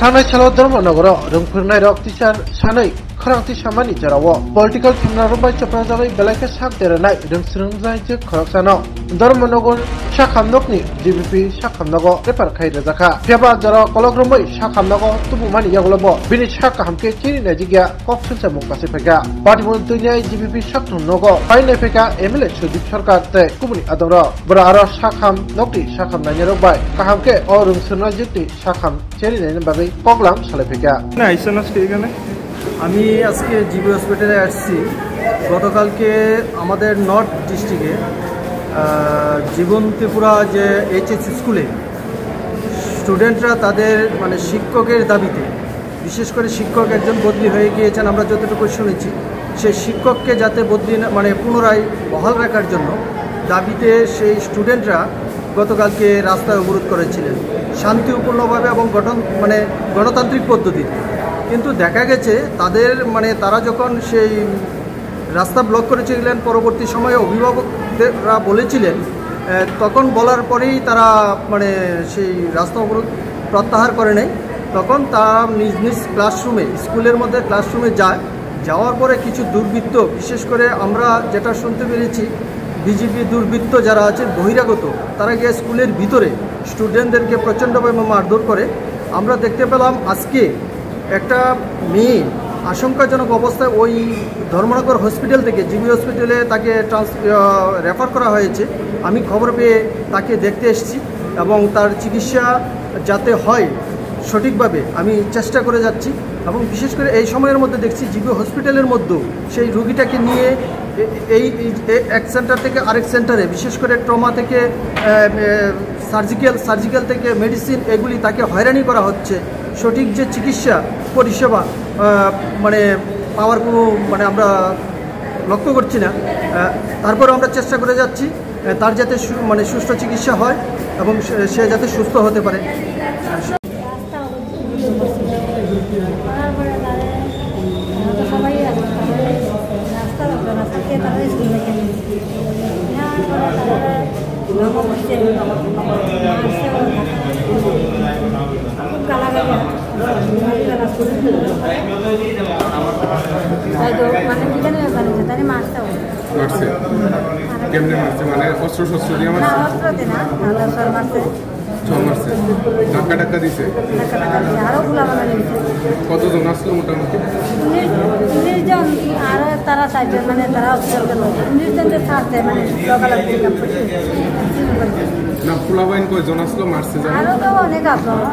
थांनाय सालाव धर्मनगराव रोंफोरनाय रक्तिसार सानै खरांथि सामानि जेराव पलिटिकल थेमनारबाय चप्राजाबाय बेलायखे साक देरनाय रोंस्रोंजाय जे खरकसानाव धर्मनगर साखामनकनि जीबीपी साखामनगो रेफार खाय रजाखा फेबा जेराव कलग्रमै साखामनगो तुबुमानि यागलबो बिनि साका हामके चिनि नाजिगिया कपसुनसे मुक्तासे फेगा पार्टीमन दुनिया जीबीपी साखनगो फाइनाय फेगा एमएलए सुदीप सरकार ते कुबुनि आदर बरा आरो साखाम नकति साखाम नानि रबाय काहामके अ रोंस्रोंनाय जेति साखाम চেরি নাইনে বাগৈ কগলাম সালে ফেকা না আইসন আজকে এখানে আমি আজকে জিবি হসপিটালে আসছি গতকালকে আমাদের নর্থ ডিস্ট্রিক্টে জীবন ত্রিপুরা যে এইচএস স্কুলে স্টুডেন্টরা তাদের মানে শিক্ষকের দাবিতে বিশেষ করে শিক্ষক একজন বদলি হয়ে গিয়েছেন আমরা যতটুকু শুনেছি সেই শিক্ষককে যাতে বদলি মানে পুনরায় বহাল রাখার জন্য দাবিতে সেই স্টুডেন্টরা গতকালকে রাস্তায় অবরোধ করেছিলেন শান্তিপূর্ণভাবে এবং গণতান্ত্রিক পদ্ধতিতে কিন্তু দেখা গেছে তাদের তারা যখন সেই রাস্তা ব্লক করেছিলেন পরবর্তী সময়ে অভিভাবকরা বলেছিলেন তখন বলার পরেই তারা সেই রাস্তা অবরোধ প্রত্যাহার করে নেয় তখন তারা নিজ নিজ ক্লাসরুমে স্কুলের মধ্যে ক্লাসরুমে যাওয়ার পরে কিছু দুর্বৃত্ত বিশেষ করে আমরা যেটা শুনতে পেরেছি বিজেপি দুর্বৃত্ত যারা আছে বহিরাগত তারা গিয়ে স্কুলের ভিতরে স্টুডেন্টদেরকে প্রচণ্ডভাবে মারধর করে আমরা দেখতে পেলাম আজকে একটা মেয়ে আশঙ্কাজনক অবস্থায় ওই ধর্মনগর হসপিটাল থেকে জিবি হসপিটালে তাকে রেফার করা হয়েছে আমি খবর পেয়ে তাকে দেখতে এসেছি এবং তার চিকিৎসা যাতে হয় সঠিকভাবে আমি চেষ্টা করে যাচ্ছি এবং বিশেষ করে এই সময়ের মধ্যে দেখছি জিবি হসপিটালের মধ্যেও সেই রোগীটাকে নিয়ে এই এক সেন্টার থেকে আরেক সেন্টারে বিশেষ করে ট্রমা থেকে সার্জিক্যাল থেকে মেডিসিন এগুলি তাকে হয়রানি করা হচ্ছে সঠিক যে চিকিৎসা পরিষেবা পাওয়ার কোনো আমরা লক্ষ্য করছি না তারপরেও আমরা চেষ্টা করে যাচ্ছি তার যাতে সুষ্ঠু চিকিৎসা হয় এবং সে যাতে সুস্থ হতে পারে টাকা দিছে কতজন আসলো মোটামুটি 19 জন আর তারা 4 জন তারা হসপিটাল 19 জন থাকতে না ফুলাবাইন কয়জন আসলো মারছে আরো তো অনেক আসলো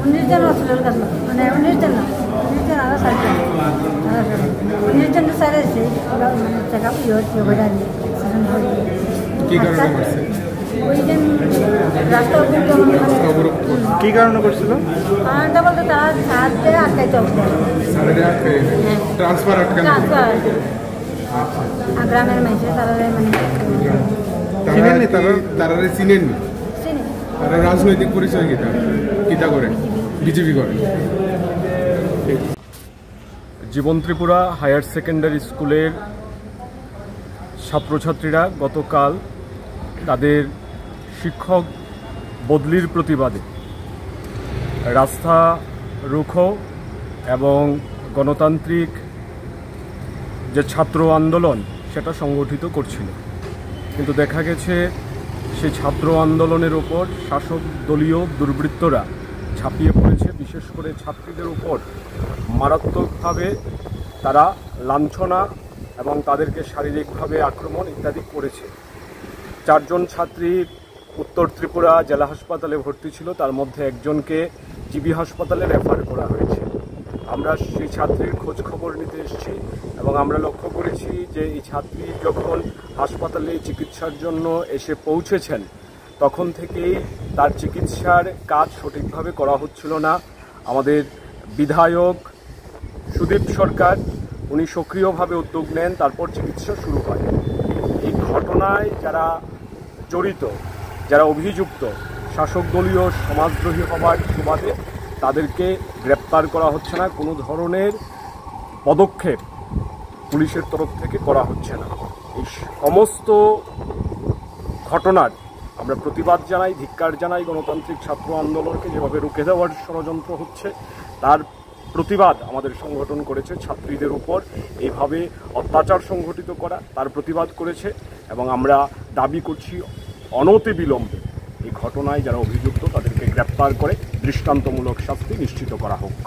19 জন হসপিটাল গেল 19 জন না 19 জন আরো 4 জন 19 জন সারে আছে চেকআপ হচ্ছে কি কারণে মারছে কি কারণে করছিল বলতে তারা সাথে আটকাই চলছে ট্রান্সফার গ্রামের মানুষ তারা তারা চিনেননি তারা রাজনৈতিক পরিচয় কিটা করে বিজেপি করে জীবন ত্রিপুরা হায়ার সেকেন্ডারি স্কুলের ছাত্রছাত্রীরা গতকাল তাদের শিক্ষক বদলির প্রতিবাদে রাস্তা রুখো এবং গণতান্ত্রিক যে ছাত্র আন্দোলন সেটা সংগঠিত করছিল কিন্তু দেখা গেছে সেই ছাত্র আন্দোলনের উপর শাসক দলীয় দুর্বৃত্তরা ঝাঁপিয়ে পড়েছে বিশেষ করে ছাত্রীদের উপর মারাত্মকভাবে তারা লাঞ্ছনা এবং তাদেরকে শারীরিকভাবে আক্রমণ ইত্যাদি করেছে 4 জন ছাত্রী উত্তর ত্রিপুরা জেলা হাসপাতালে ভর্তি ছিল তার মধ্যে একজনকে জিবি হাসপাতালে রেফার করা হয়েছে আমরা সেই ছাত্রীর খোঁজ খবর নিতে এসেছি এবং আমরা লক্ষ্য করেছি যে এই ছাত্রী যখন হাসপাতালে চিকিৎসার জন্য এসে পৌঁছেছেন তখন থেকেই তার চিকিৎসার কাজ সঠিকভাবে করা হচ্ছিল না আমাদের বিধায়ক সুদীপ সরকার উনি সক্রিয়ভাবে উদ্যোগ নেন তারপর চিকিৎসা শুরু হয় এই ঘটনায় যারা জড়িত যারা অভিযুক্ত শাসক দলীয় সমাজদ্রোহী হওয়ার সুবাদে তাদেরকে গ্রেপ্তার করা হচ্ছে না কোনো ধরনের পদক্ষেপ পুলিশের তরফ থেকে করা হচ্ছে না এই সমস্ত ঘটনার আমরা প্রতিবাদ জানাই, ধিক্কার জানাই গণতান্ত্রিক ছাত্র আন্দোলনকে যেভাবে রুখে দেওয়ার ষড়যন্ত্র হচ্ছে তার প্রতিবাদ আমাদের সংগঠন করেছে। ছাত্রীদের উপর এইভাবে অত্যাচার সংঘটিত করা তার প্রতিবাদ করেছে এবং আমরা দাবি করছি অনতিবিলম্বে এই ঘটনায় যারা অভিযুক্ত তাদেরকে গ্রেপ্তার করে দৃষ্টান্তমূলক শাস্তি নিশ্চিত করা হোক।